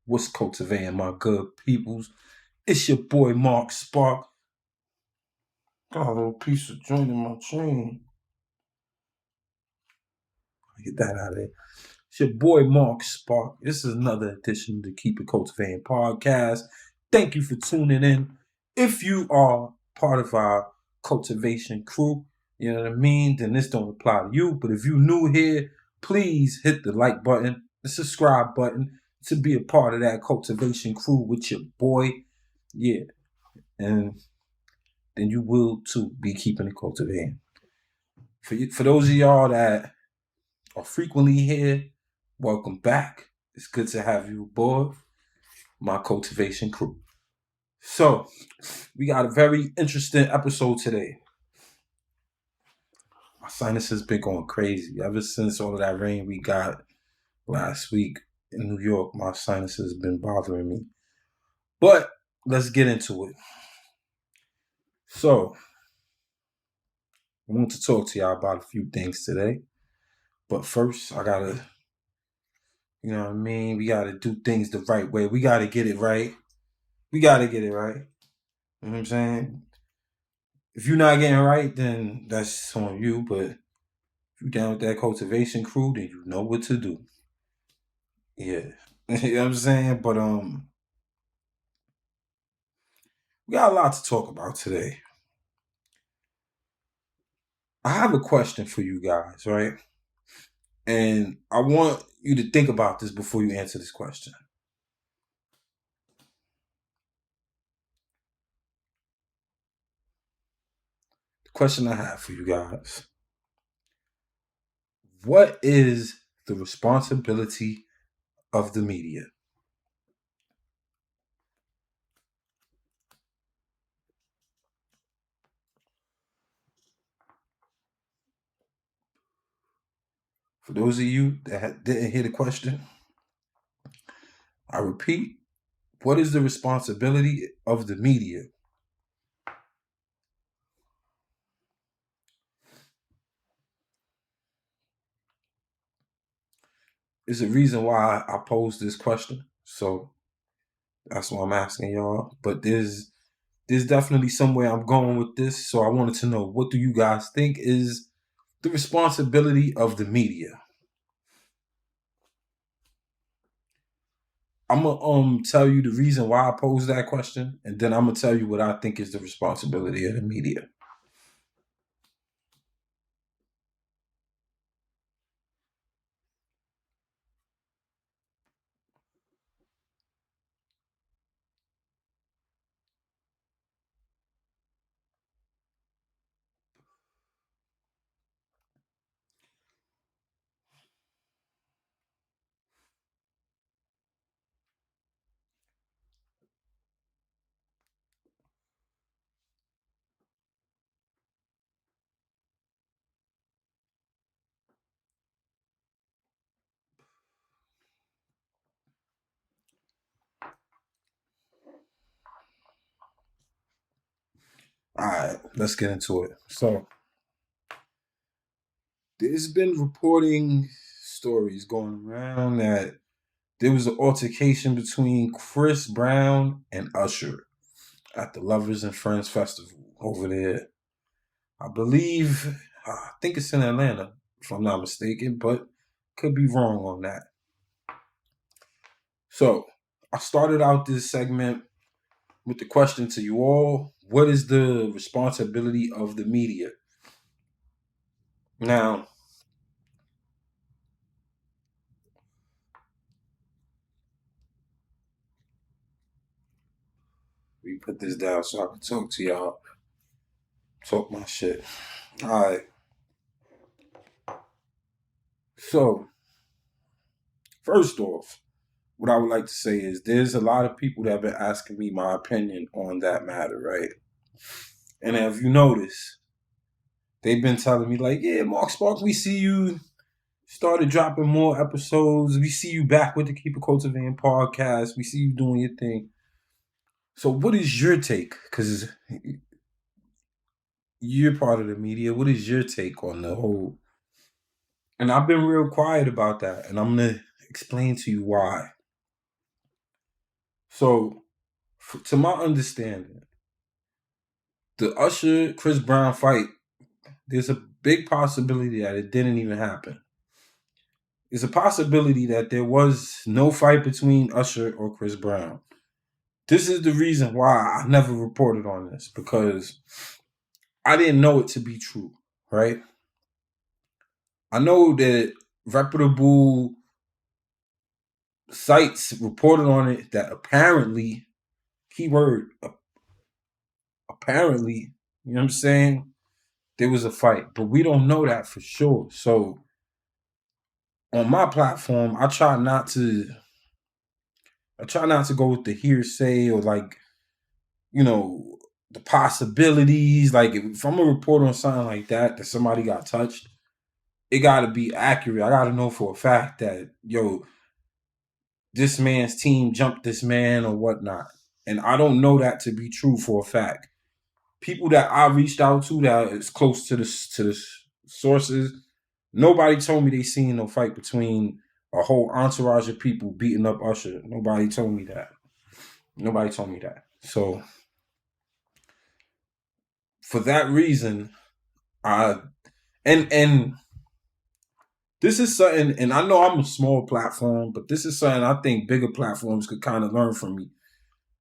What's cultivating, my good peoples? It's your boy Mark Spark. Got a little piece of joint in my chain. Get that out of there. It's your boy Mark Spark. This is another edition of the Keep It Cultivating podcast. Thank you for tuning in. If you are part of our cultivation crew, you know what I mean, then this don't apply to you. But if you're new here, please hit the like button, the subscribe button to be a part of that cultivation crew with your boy. Yeah. And then you will too be keeping it cultivating. For those of y'all that are frequently here, welcome back. It's good to have you aboard my cultivation crew. So, we got a very interesting episode today. My sinus has been going crazy. Ever since all of that rain we got last week in New York, my sinus has been bothering me. But let's get into it. So, I want to talk to y'all about a few things today. But first, I gotta, you know what I mean? We gotta do things the right way. We gotta get it right. We gotta get it right. You know what I'm saying? If you're not getting right, then that's on you. But if you're down with that cultivation crew, then you know what to do. Yeah. You know what I'm saying? But we got a lot to talk about today. I have a question for you guys, right? And I want you to think about this before you answer this question. The question I have for you guys: what is the responsibility of the media? For those of you that didn't hear the question, I repeat, what is the responsibility of the media? There's a reason why I posed this question, so that's why I'm asking y'all. But there's definitely somewhere I'm going with this, so I wanted to know, what do you guys think is the responsibility of the media? I'm gonna tell you the reason why I posed that question, and then I'm gonna tell you what I think is the responsibility of the media. All right, let's get into it. So, there's been reporting stories going around that there was an altercation between Chris Brown and Usher at the Lovers and Friends Festival over there. I think it's in Atlanta, if I'm not mistaken, but could be wrong on that. So, I started out this segment with the question to you all: what is the responsibility of the media? Now, we put this down so I can talk to y'all. Talk my shit. Alright. So, first off, what I would like to say is there's a lot of people that have been asking me my opinion on that matter, right? And if you notice, they've been telling me, like, yeah, Mark Sparks, we see you started dropping more episodes. We see you back with the Keep It Cultivating podcast. We see you doing your thing. So, what is your take? Because you're part of the media. What is your take on the whole? And I've been real quiet about that, and I'm gonna explain to you why. So, to my understanding, the Usher Chris Brown fight, there's a big possibility that it didn't even happen. There's a possibility that there was no fight between Usher or Chris Brown. This is the reason why I never reported on this, because I didn't know it to be true, right? I know that reputable sites reported on it that apparently, keyword, apparently, you know what I'm saying? There was a fight, but we don't know that for sure. So on my platform, I try not to go with the hearsay or like, you know, the possibilities. Like if I'm gonna report on something like that somebody got touched, it gotta be accurate. I gotta know for a fact that this man's team jumped this man or whatnot. And I don't know that to be true for a fact. People that I reached out to that is close to the sources, nobody told me they seen no fight between a whole entourage of people beating up Usher. Nobody told me that. Nobody told me that. So for that reason, I and this is something, and I know I'm a small platform, but this is something I think bigger platforms could kind of learn from me.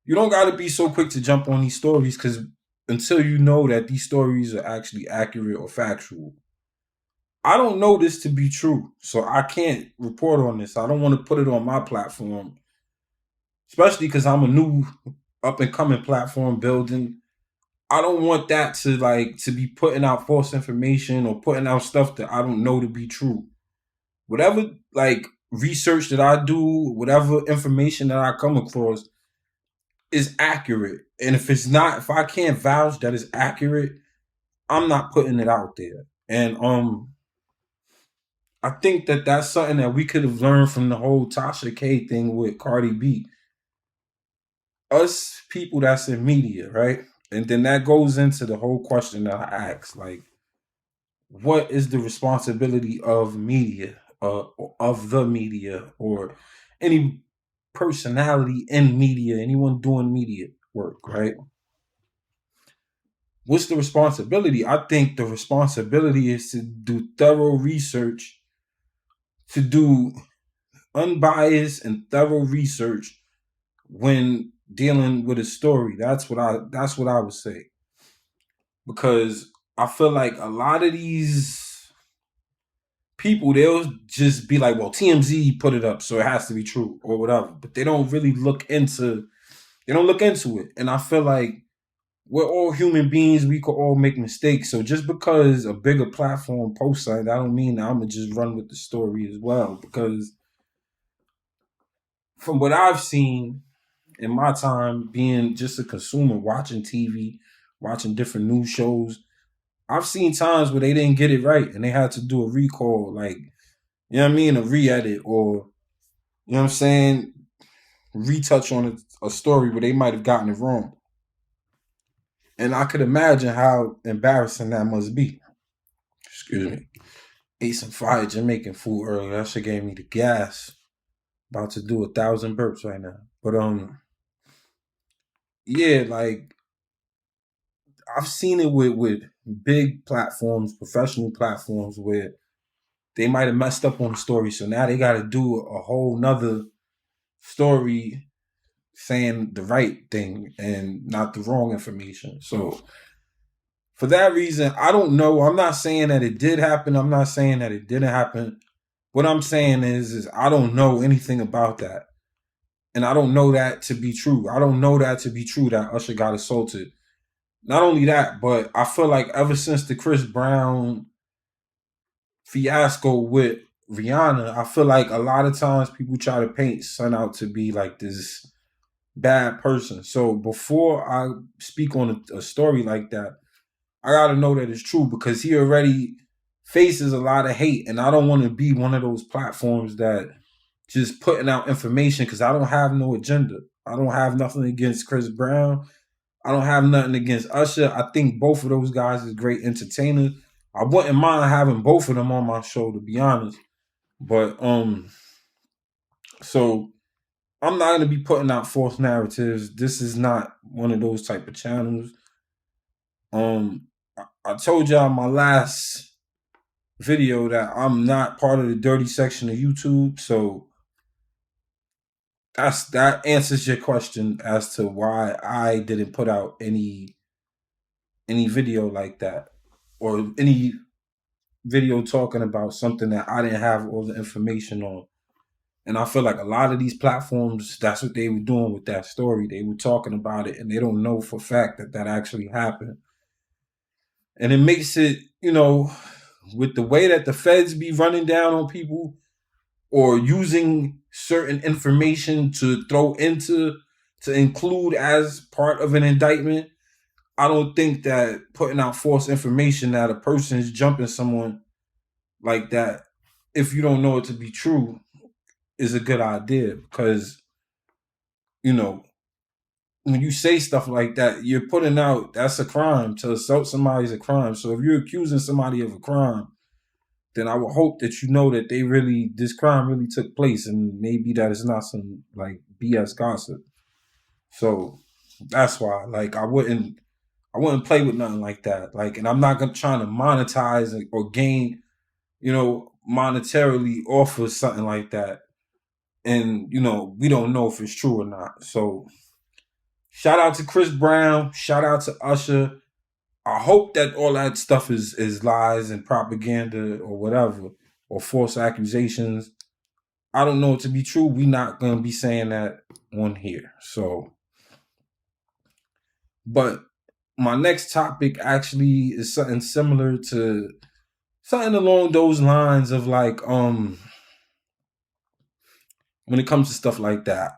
You don't got to be so quick to jump on these stories, because until you know that these stories are actually accurate or factual, I don't know this to be true, so I can't report on this. I don't want to put it on my platform, especially because I'm a new up and coming platform building. I don't want that to be putting out false information or putting out stuff that I don't know to be true. Whatever research that I do, whatever information that I come across is accurate. And if I can't vouch that it's accurate, I'm not putting it out there. And I think that that's something that we could have learned from the whole Tasha K thing with Cardi B. Us people that's in media, right? And then that goes into the whole question that I asked, like, what is the responsibility of media, of the media, or any personality in media, anyone doing media work, right? What's the responsibility? I think the responsibility is to do thorough research, to do unbiased and thorough research when dealing with a story. That's what I would say. Because I feel like a lot of these people, they'll just be like, well, TMZ put it up, so it has to be true or whatever. But they don't really look into it. And I feel like we're all human beings. We could all make mistakes. So just because a bigger platform posts something, I don't mean that I'm gonna just run with the story as well. Because from what I've seen in my time being just a consumer, watching TV, watching different news shows, I've seen times where they didn't get it right and they had to do a recall, like, you know what I mean, a re-edit, or, you know what I'm saying, retouch on a story where they might have gotten it wrong. And I could imagine how embarrassing that must be. Excuse me. Ate some fire Jamaican food earlier. That shit gave me the gas. About to do 1,000 burps right now. But yeah, like I've seen it with big platforms, professional platforms, where they might have messed up on the story, so now they got to do a whole nother story saying the right thing and not the wrong information. So for that reason, I don't know. I'm not saying that it did happen. I'm not saying that it didn't happen. What I'm saying is I don't know anything about that. And I don't know that to be true. I don't know that to be true that Usher got assaulted. Not only that, but I feel like ever since the Chris Brown fiasco with Rihanna, I feel like a lot of times people try to paint Son out to be like this bad person. So before I speak on a story like that, I gotta know that it's true, because he already faces a lot of hate, and I don't want to be one of those platforms that just putting out information, because I don't have no agenda. I don't have nothing against Chris Brown. I don't have nothing against Usher. I think both of those guys is great entertainers. I wouldn't mind having both of them on my show, to be honest. But so I'm not going to be putting out false narratives. This is not one of those type of channels. I told y'all in my last video that I'm not part of the dirty section of YouTube, so that answers your question as to why I didn't put out any video like that, or any video talking about something that I didn't have all the information on. And I feel like a lot of these platforms, that's what they were doing with that story. They were talking about it and they don't know for a fact that that actually happened. And it makes it, with the way that the feds be running down on people or using certain information to to include as part of an indictment, I don't think that putting out false information that a person is jumping someone like that, if you don't know it to be true, is a good idea. Because, when you say stuff like that, you're putting out, that's a crime. To assault somebody is a crime. So if you're accusing somebody of a crime, then I would hope that you know that this crime really took place, and maybe that is not some like BS gossip. So that's why, like, I wouldn't play with nothing like that. Like, and I'm not gonna try to monetize or gain, monetarily off of something like that. And we don't know if it's true or not. So shout out to Chris Brown, shout out to Usher. I hope that all that stuff is lies and propaganda or whatever, or false accusations. I don't know it to be true. We're not gonna be saying that on here. So, but my next topic actually is something similar to something along those lines of like when it comes to stuff like that.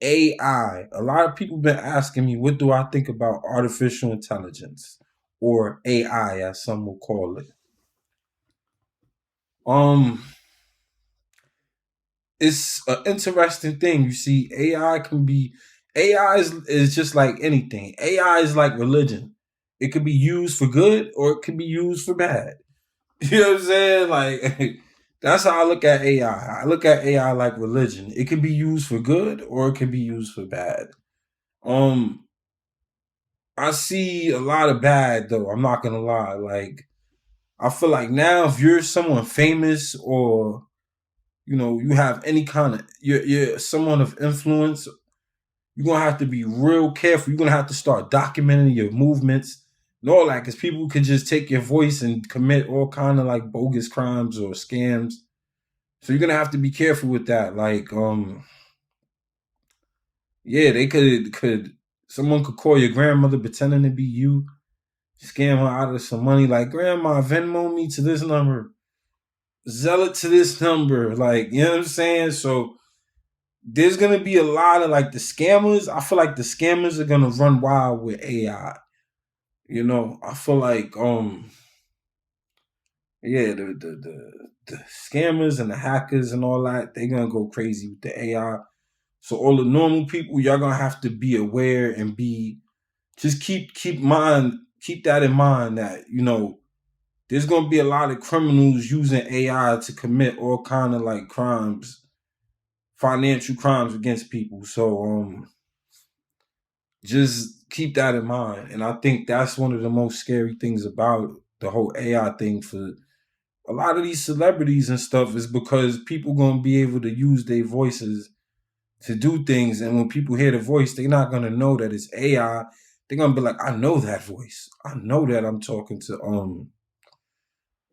AI. A lot of people been asking me, what do I think about artificial intelligence, or AI as some will call it. It's an interesting thing. You see, AI is just like anything. AI is like religion. It could be used for good or it could be used for bad. You know what I'm saying? Like, that's how I look at AI. I look at AI like religion. It can be used for good or it can be used for bad. I see a lot of bad though. I'm not gonna lie. Like, I feel like now if you're someone famous, or you have any kind of, you're someone of influence, you're gonna have to be real careful. You're gonna have to start documenting your movements and all that, because people could just take your voice and commit all kind of like bogus crimes or scams. So you're gonna have to be careful with that. Like, yeah, they could someone could call your grandmother pretending to be you, scam her out of some money. Like, grandma, Venmo me to this number, sell it to this number. Like, you know what I'm saying? So there's gonna be a lot of like the scammers. I feel like the scammers are gonna run wild with AI. I feel like yeah, the scammers and the hackers and all that, they're gonna go crazy with the AI. So all the normal people, y'all gonna have to be aware and just keep that in mind, that there's gonna be a lot of criminals using AI to commit all kind of like crimes, financial crimes against people. So just keep that in mind. And I think that's one of the most scary things about the whole AI thing for a lot of these celebrities and stuff, is because people gonna be able to use their voices to do things, and when people hear the voice, they're not gonna know that it's AI. They're gonna be like, I know that voice. I know that I'm talking to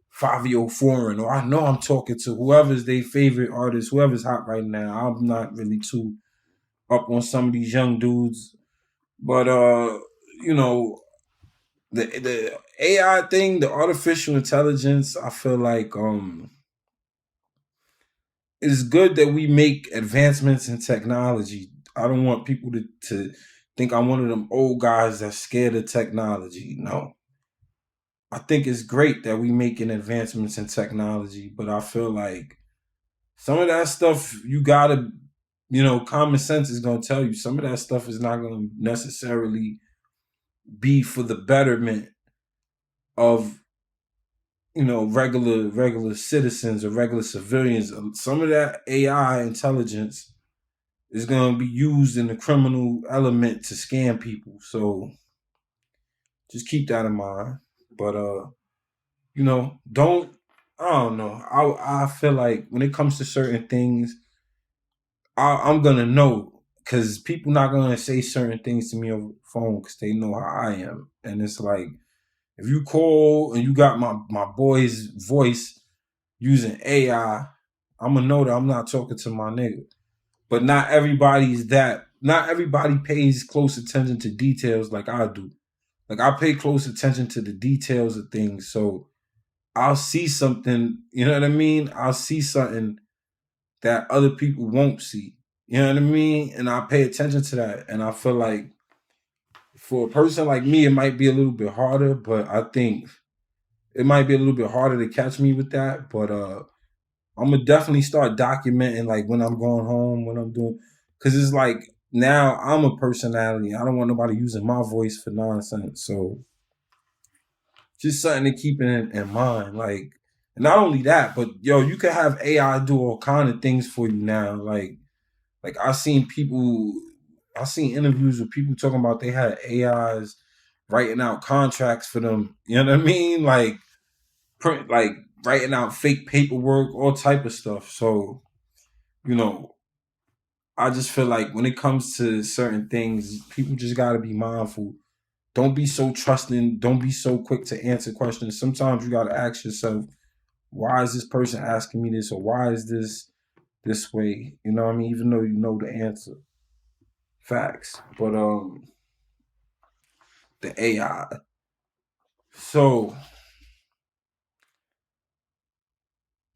Fabio Foreign, or I know I'm talking to whoever's their favorite artist, whoever's hot right now. I'm not really too up on some of these young dudes, but you know, the AI thing, the artificial intelligence, I feel like it's good that we make advancements in technology. I don't want people to think I'm one of them old guys that's scared of technology. No. I think it's great that we making advancements in technology, but I feel like some of that stuff you gotta, common sense is gonna tell you some of that stuff is not gonna necessarily be for the betterment of regular citizens or regular civilians. Some of that AI intelligence is gonna be used in the criminal element to scam people. So just keep that in mind. But don't I don't know. I feel like when it comes to certain things, I'm gonna know because people not gonna say certain things to me over the phone because they know how I am, and it's like if you call and you got my boy's voice using AI, I'm gonna know that I'm not talking to my nigga. But not everybody's that. Not everybody pays close attention to details like I do. Like I pay close attention to the details of things, so I'll see something. You know what I mean? I'll see something that other people won't see. You know what I mean? And I pay attention to that. And I feel like for a person like me, it might be a little bit harder, but I think it might be a little bit harder to catch me with that. But I'm gonna definitely start documenting like when I'm going home, when I'm doing, because it's like now I'm a personality. I don't want nobody using my voice for nonsense. So just something to keep in mind. Like, and not only that, but yo, you can have AI do all kind of things for you now. Like I seen interviews with people talking about they had AIs writing out contracts for them. You know what I mean? Like print, like writing out fake paperwork, all type of stuff. So you know, I just feel like when it comes to certain things, people just got to be mindful. Don't be so trusting. Don't be so quick to answer questions. Sometimes you got to ask yourself, why is this person asking me this, or why is this way? You know what I mean? Even though you know the answer. Facts. But the AI. So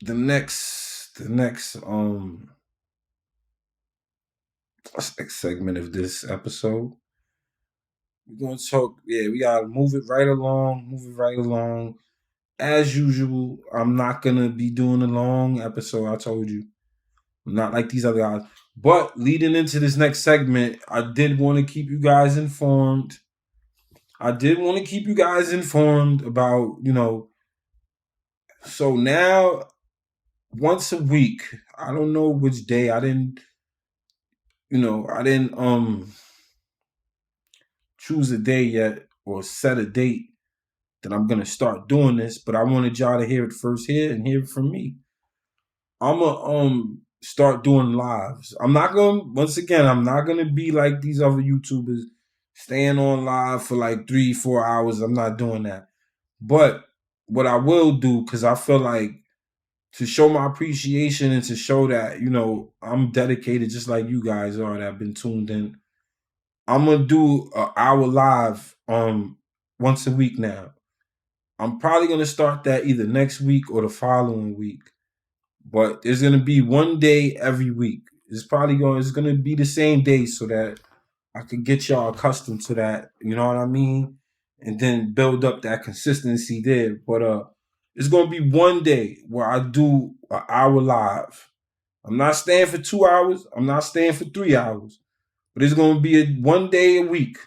the next segment of this episode, we're gonna talk. Yeah, we gotta move it right along. Move it right along. As usual, I'm not gonna be doing a long episode. I told you, I'm not like these other guys. But leading into this next segment, I did want to keep you guys informed. I did want to keep you guys informed about, so now once a week, I don't know which day. I didn't choose a day yet or set a date that I'm gonna start doing this, but I wanted y'all to hear it first here and hear it from me. I'm gonna start doing lives. I'm not gonna be like these other YouTubers staying on live for like 3-4 hours. I'm not doing that. But what I will do, because I feel like to show my appreciation and to show that, I'm dedicated just like you guys are that have been tuned in. I'm gonna do an hour live once a week now. I'm probably gonna start that either next week or the following week. But there's gonna be one day every week. It's gonna be the same day so that I can get y'all accustomed to that. You know what I mean? And then build up that consistency there. But it's gonna be one day where I do an hour live. I'm not staying for 2 hours. I'm not staying for 3 hours. But it's gonna be one day a week.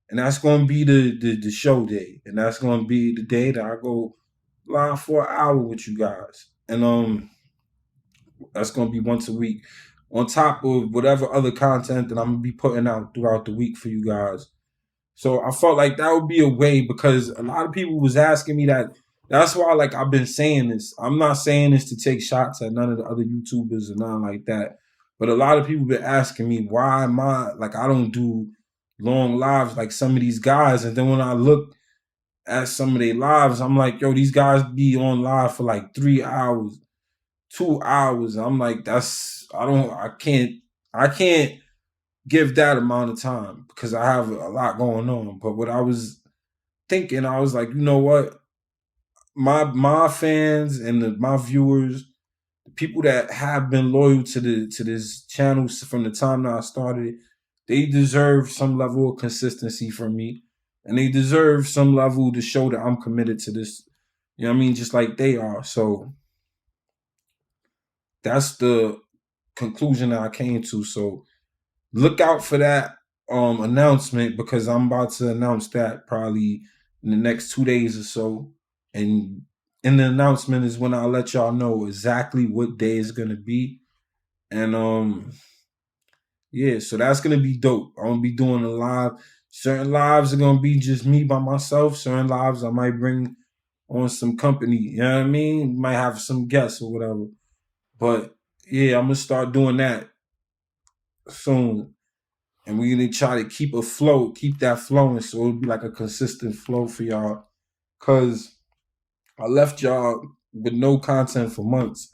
And that's gonna be the show day. And that's gonna be the day that I go live for an hour with you guys. And that's gonna be once a week. On top of whatever other content that I'm gonna be putting out throughout the week for you guys. So I felt like that would be a way because a lot of people was asking me that. That's why like I've been saying this. I'm not saying this to take shots at none of the other YouTubers or nothing like that. But a lot of people been asking me why am I like I don't do long lives like some of these guys. And then when I look at some of their lives, I'm like, yo, these guys be on live for like 3 hours, 2 hours. I'm like, I can't give that amount of time because I have a lot going on. But what I was thinking, I was like, you know what? My fans and my viewers, the people that have been loyal to this channel from the time that I started it, they deserve some level of consistency from me. And they deserve some level to show that I'm committed to this. You know what I mean? Just like they are. So that's the conclusion that I came to. So look out for that announcement because I'm about to announce that probably in the next 2 days or so. And in the announcement is when I'll let y'all know exactly what day it's gonna be. And Yeah, so that's gonna be dope. I'm gonna be doing a live. Certain lives are gonna be just me by myself. Certain lives I might bring on some company. You know what I mean? Might have some guests or whatever. But yeah, I'm gonna start doing that soon. And we're gonna try to keep a flow, keep that flowing so it'll be like a consistent flow for y'all. Cause I left y'all with no content for months.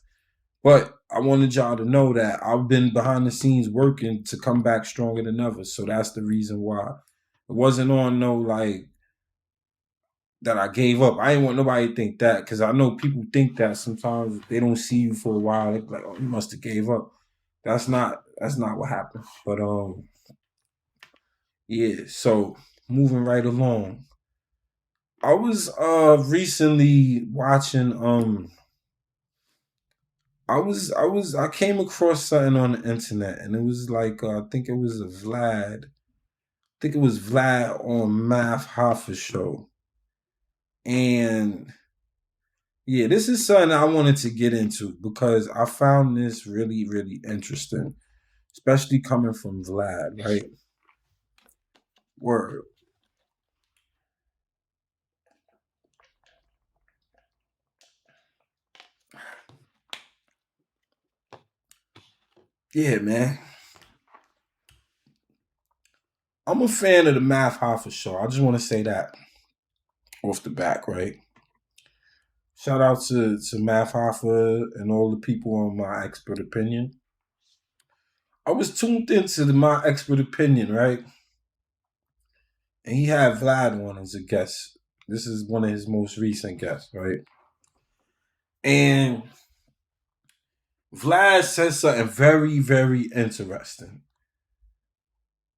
But I wanted y'all to know that I've been behind the scenes working to come back stronger than ever. So that's the reason why. It wasn't on no like that I gave up. I didn't want nobody to think that because I know people think that sometimes if they don't see you for a while. They're like, "Oh, you must have gave up." That's not what happened. But yeah. So moving right along, I was recently watching I came across something on the internet and it was like I think it was a Vlad. I think it was Vlad on Math Hoffa show. And yeah, this is something I wanted to get into because I found this really, really interesting, especially coming from Vlad, right? Word. Yeah, man. I'm a fan of the Math Hoffa show. I just want to say that off the back, right? Shout out to Math Hoffa and all the people on My Expert Opinion. I was tuned into My Expert Opinion, right? And he had Vlad on as a guest. This is one of his most recent guests, right? And Vlad said something very, very interesting.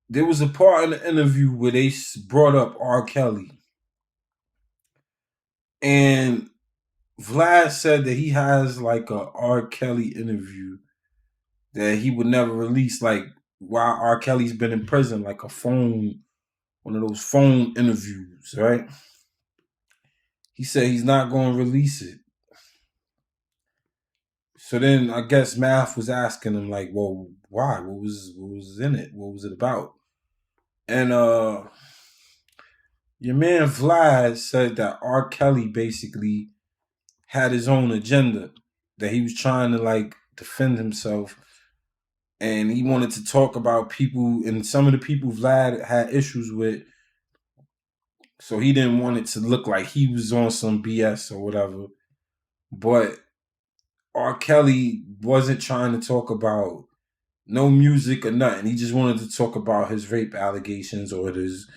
There was a part in the interview where they brought up R. Kelly. And Vlad said that he has like a R. Kelly interview that he would never release, like while R. Kelly's been in prison, like one of those phone interviews, right? He said he's not going to release it. So then I guess Math was asking him like, well, why? What was in it? What was it about? And your man Vlad said that R. Kelly basically had his own agenda, that he was trying to like defend himself, and he wanted to talk about people and some of the people Vlad had issues with. So he didn't want it to look like he was on some BS or whatever. But R. Kelly wasn't trying to talk about no music or nothing. He just wanted to talk about his rape allegations or his.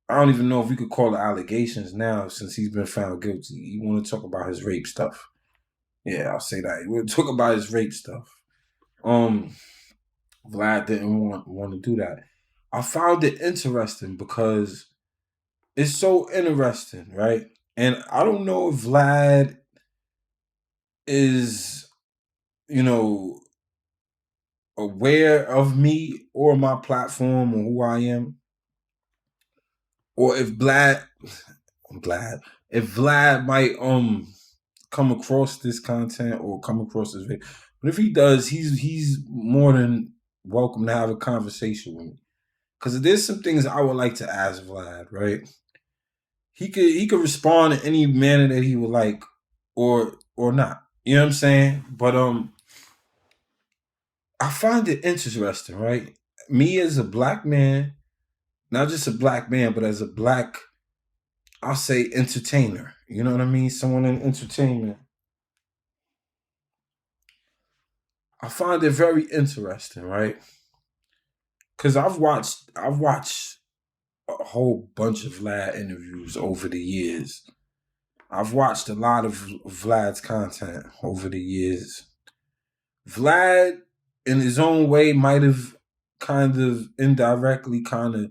I don't even know if we could call it allegations now since he's been found guilty. He wanted to talk about his rape stuff. Yeah, I'll say that. He wanted to talk about his rape stuff. Um, Vlad didn't want to do that. I found it interesting because it's so interesting, right? And I don't know if Vlad is, you know, aware of me or my platform or who I am, or if Vlad might come across this content or come across this video. But if he does, he's more than welcome to have a conversation with me. Because there's some things I would like to ask Vlad, right? He could respond in any manner that he would like, or not. You know what I'm saying? But I find it interesting, right? Me as a black man, not just a black man, but as a black, I'll say entertainer. You know what I mean? Someone in entertainment. I find it very interesting, right? Because I've watched a whole bunch of Vlad interviews over the years. I've watched a lot of Vlad's content over the years. Vlad, in his own way, might have kind of indirectly kind of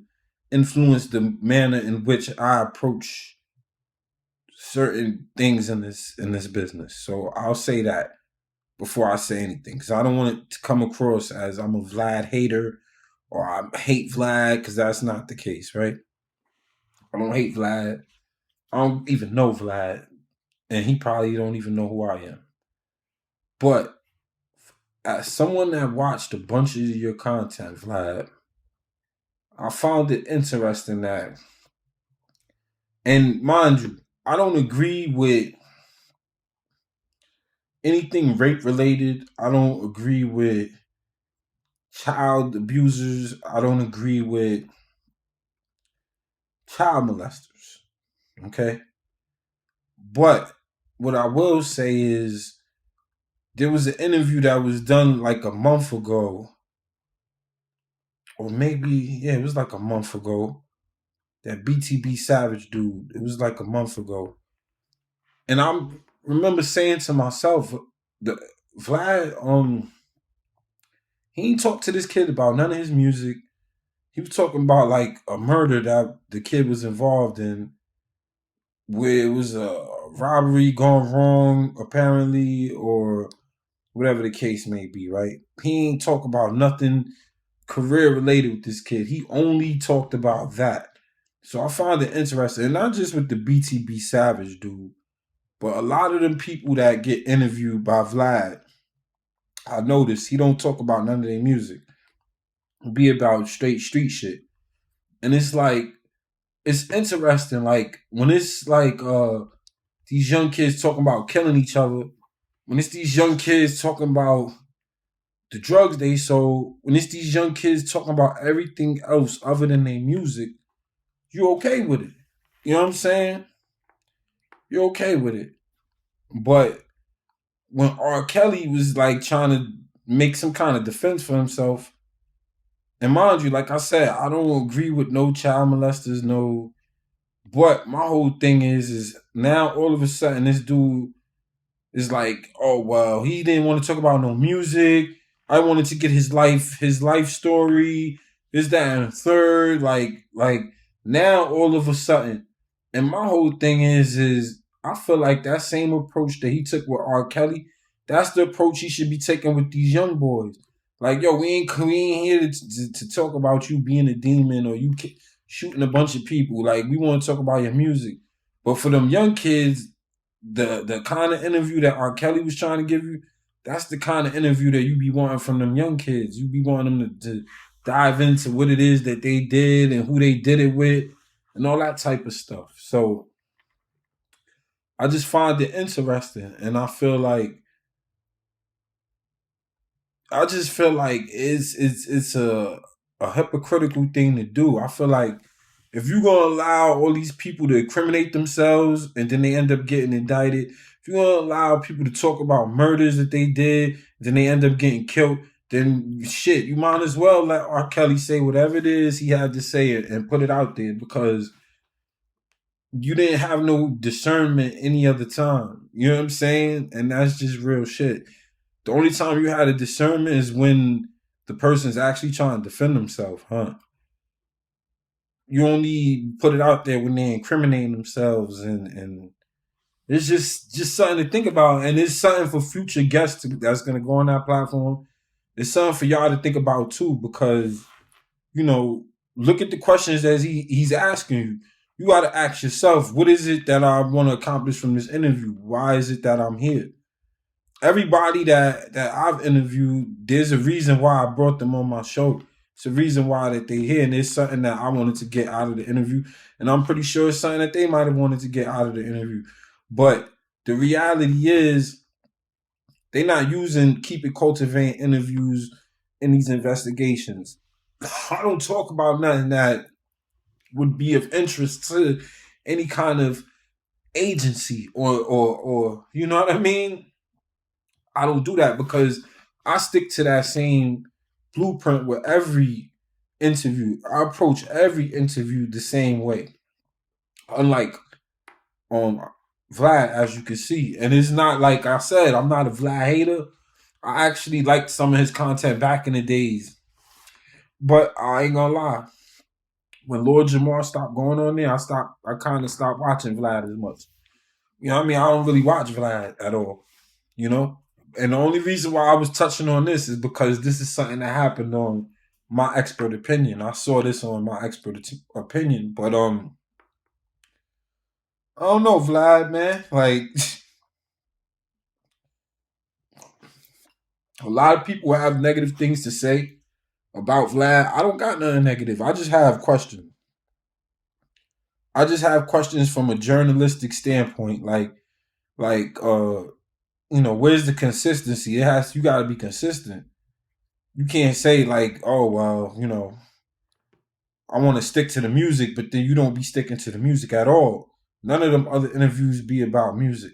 influenced the manner in which I approach certain things in this business. So I'll say that before I say anything, because I don't want it to come across as I'm a Vlad hater or I hate Vlad, because that's not the case, right? I don't hate Vlad. I don't even know Vlad, and he probably don't even know who I am. But as someone that watched a bunch of your content, Vlad, I found it interesting that, and mind you, I don't agree with anything rape related. I don't agree with child abusers. I don't agree with child molesters. Okay. But what I will say is there was an interview that was done like a month ago, or maybe, yeah, it was like a month ago. That BTB Savage dude, it was like a month ago. And I remember saying to myself, the Vlad, he ain't talked to this kid about none of his music. He was talking about like a murder that the kid was involved in, where it was a robbery gone wrong, apparently, or whatever the case may be, right? He ain't talk about nothing career related with this kid. He only talked about that. So I find it interesting, and not just with the BTB Savage dude, but a lot of them people that get interviewed by Vlad, I noticed he don't talk about none of their music. It'll be about straight street shit. And it's like, it's interesting, like when it's like these young kids talking about killing each other, when it's these young kids talking about the drugs they sold, when it's these young kids talking about everything else other than their music, you're okay with it. You know what I'm saying? You're okay with it. But when R. Kelly was like trying to make some kind of defense for himself, and mind you, like I said, I don't agree with no child molesters, no. But my whole thing is now all of a sudden this dude is like, oh well, he didn't want to talk about no music. I wanted to get his life story, this, that, and third. Like now all of a sudden, and my whole thing is I feel like that same approach that he took with R. Kelly, that's the approach he should be taking with these young boys. Like, yo, we ain't here to talk about you being a demon or you shooting a bunch of people. Like, we want to talk about your music. But for them young kids, the kind of interview that R. Kelly was trying to give you, that's the kind of interview that you be wanting from them young kids. You be wanting them to dive into what it is that they did and who they did it with and all that type of stuff. So I just find it interesting, and I just feel like it's a hypocritical thing to do. I feel like if you're gonna allow all these people to incriminate themselves and then they end up getting indicted, if you're gonna allow people to talk about murders that they did, then they end up getting killed, then shit, you might as well let R. Kelly say whatever it is he had to say and put it out there, because you didn't have no discernment any other time. You know what I'm saying? And that's just real shit. The only time you had a discernment is when the person's actually trying to defend themselves, huh? You only put it out there when they incriminate themselves, and it's just something to think about, and it's something for future guests that's gonna go on that platform. It's something for y'all to think about too, because you know, look at the questions that he's asking you. You got to ask yourself, what is it that I want to accomplish from this interview? Why is it that I'm here? Everybody that I've interviewed, there's a reason why I brought them on my show. It's a reason why that they're here, and it's something that I wanted to get out of the interview, and I'm pretty sure it's something that they might have wanted to get out of the interview. But the reality is, they're not using keep it cultivating interviews in these investigations. I don't talk about nothing that would be of interest to any kind of agency or you know what I mean? I don't do that because I stick to that same blueprint with every interview. I approach every interview the same way. Unlike um Vlad, as you can see. And it's not like I said, I'm not a Vlad hater. I actually liked some of his content back in the days. But I ain't gonna lie. When Lord Jamar stopped going on there, I kind of stopped watching Vlad as much. You know what I mean? I don't really watch Vlad at all, you know? And the only reason why I was touching on this is because this is something that happened on my expert opinion. I saw this on my expert opinion, but I don't know, Vlad, man. Like A lot of people have negative things to say about Vlad. I don't got nothing negative. I just have questions. I just have questions from a journalistic standpoint. Like, where's the consistency? You got to be consistent. You can't say like, oh well, I want to stick to the music, but then you don't be sticking to the music at all. None of them other interviews be about music.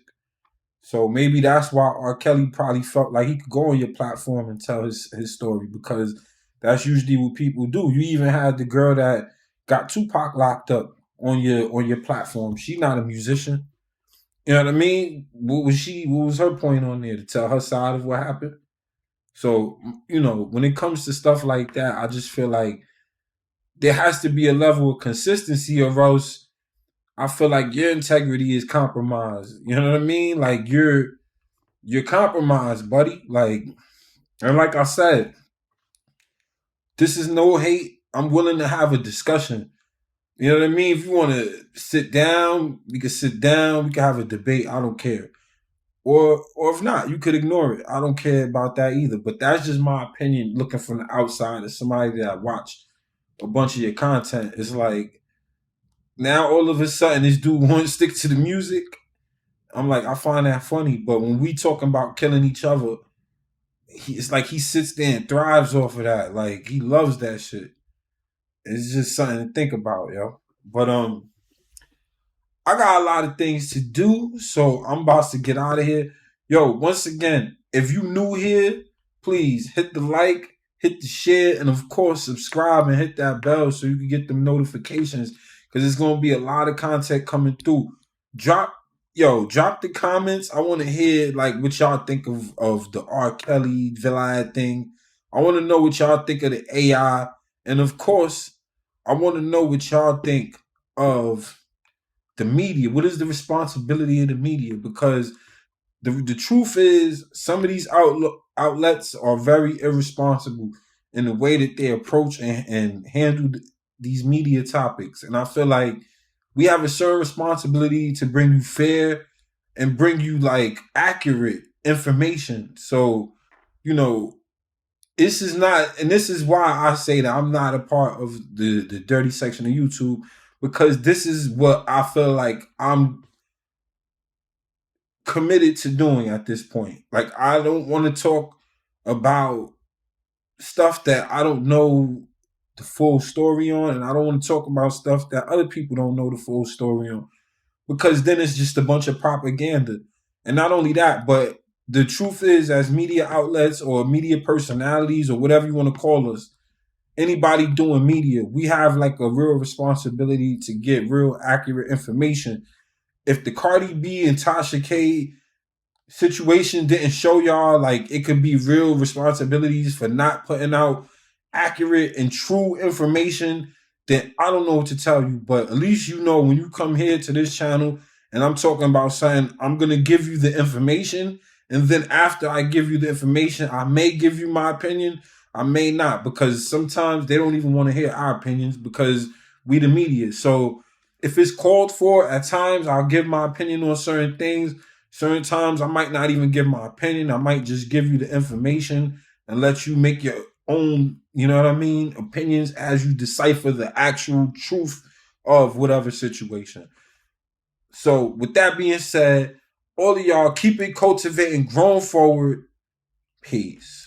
So maybe that's why R. Kelly probably felt like he could go on your platform and tell his story, because that's usually what people do. You even had the girl that got Tupac locked up on your platform. She not a musician. You know what I mean? What was her point on there, to tell her side of what happened? So, when it comes to stuff like that, I just feel like there has to be a level of consistency, or else I feel like your integrity is compromised. You know what I mean? Like you're compromised, buddy. And like I said, this is no hate. I'm willing to have a discussion. You know what I mean? If you want to sit down, we can sit down. We can have a debate. I don't care. Or if not, you could ignore it. I don't care about that either. But that's just my opinion, looking from the outside as somebody that watched a bunch of your content. It's like, now all of a sudden this dude wants to stick to the music. I'm like, I find that funny. But when we talking about killing each other, it's like he sits there and thrives off of that. Like, he loves that shit. It's just something to think about, yo. But I got a lot of things to do, so I'm about to get out of here. Yo, once again, if you new here, please hit the like, hit the share, and of course subscribe and hit that bell so you can get them notifications, because there's gonna be a lot of content coming through. Drop the comments. I want to hear like what y'all think of the R. Kelly Vlad thing. I want to know what y'all think of the AI, and of course, I want to know what y'all think of the media. What is the responsibility of the media? Because the truth is, some of these outlets are very irresponsible in the way that they approach and handle these media topics. And I feel like we have a certain responsibility to bring you fair and bring you like accurate information. So, this is not, and this is why I say that I'm not a part of the dirty section of YouTube, because this is what I feel like I'm committed to doing at this point. Like, I don't want to talk about stuff that I don't know the full story on, and I don't want to talk about stuff that other people don't know the full story on, because then it's just a bunch of propaganda. And not only that, but the truth is, as media outlets or media personalities or whatever you want to call us, anybody doing media, we have like a real responsibility to get real accurate information. If the Cardi B and Tasha K situation didn't show y'all, like, it could be real responsibilities for not putting out accurate and true information, then I don't know what to tell you. But at least when you come here to this channel and I'm talking about something, I'm going to give you the information. And then after I give you the information, I may give you my opinion. I may not, because sometimes they don't even want to hear our opinions, because we the media. So if it's called for, at times I'll give my opinion on certain things. Certain times I might not even give my opinion. I might just give you the information and let you make your own, opinions as you decipher the actual truth of whatever situation. So with that being said, all of y'all keep it cultivating, growing forward. Peace.